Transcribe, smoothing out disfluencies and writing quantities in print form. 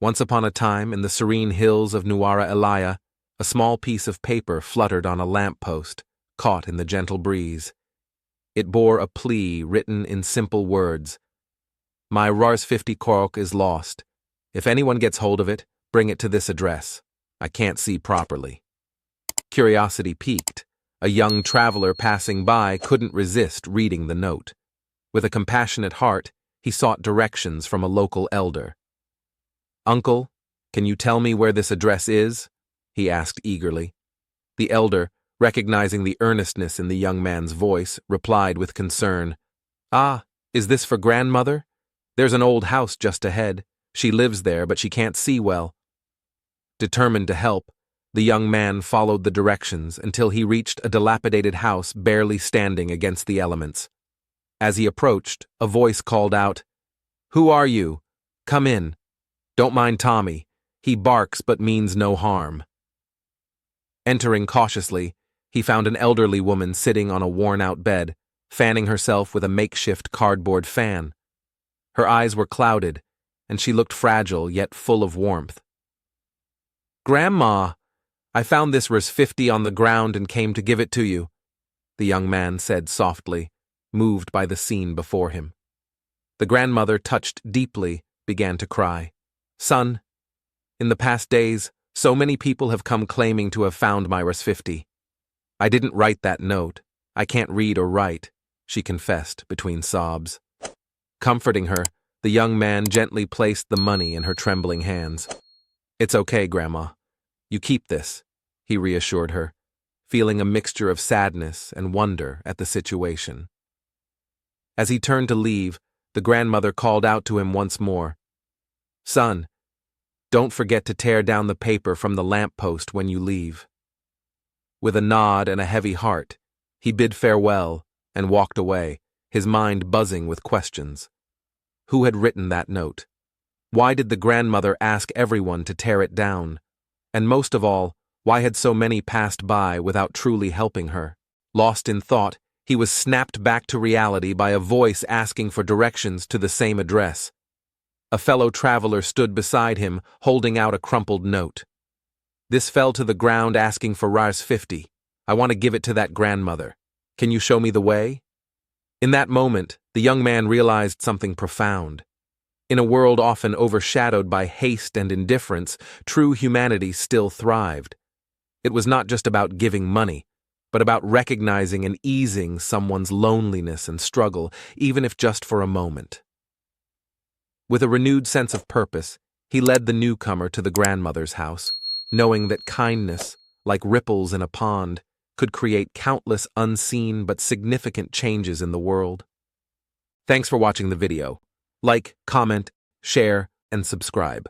Once upon a time, in the serene hills of Nuwara, Eliya, a small piece of paper fluttered on a lamp-post, caught in the gentle breeze. It bore a plea written in simple words. My Rs 50 korok is lost. If anyone gets hold of it, bring it to this address. I can't see properly. Curiosity piqued. A young traveler passing by couldn't resist reading the note. With a compassionate heart, he sought directions from a local elder. Uncle, can you tell me where this address is? He asked eagerly. The elder, recognizing the earnestness in the young man's voice, replied with concern. Ah, is this for grandmother? There's an old house just ahead. She lives there, but she can't see well. Determined to help, the young man followed the directions until he reached a dilapidated house barely standing against the elements. As he approached, a voice called out, Who are you? Come in. Don't mind Tommy. He barks but means no harm. Entering cautiously, he found an elderly woman sitting on a worn-out bed, fanning herself with a makeshift cardboard fan. Her eyes were clouded, and she looked fragile yet full of warmth. Grandma, I found this Rs 50 on the ground and came to give it to you, the young man said softly, moved by the scene before him. The grandmother, touched deeply, began to cry. Son, in the past days, so many people have come claiming to have found my Rs 50. I didn't write that note. I can't read or write, she confessed between sobs. Comforting her, the young man gently placed the money in her trembling hands. It's okay, Grandma. You keep this, he reassured her, feeling a mixture of sadness and wonder at the situation. As he turned to leave, the grandmother called out to him once more. Son, don't forget to tear down the paper from the lamp-post when you leave. With a nod and a heavy heart, he bid farewell and walked away, his mind buzzing with questions. Who had written that note? Why did the grandmother ask everyone to tear it down? And most of all, why had so many passed by without truly helping her? Lost in thought, he was snapped back to reality by a voice asking for directions to the same address. A fellow traveler stood beside him, holding out a crumpled note. This fell to the ground asking for Rs 50. I want to give it to that grandmother. Can you show me the way? In that moment, the young man realized something profound. In a world often overshadowed by haste and indifference, true humanity still thrived. It was not just about giving money, but about recognizing and easing someone's loneliness and struggle, even if just for a moment. With a renewed sense of purpose, he led the newcomer to the grandmother's house, knowing that kindness, like ripples in a pond, could create countless unseen but significant changes in the world. Thanks for watching the video. Like, comment, share, and subscribe.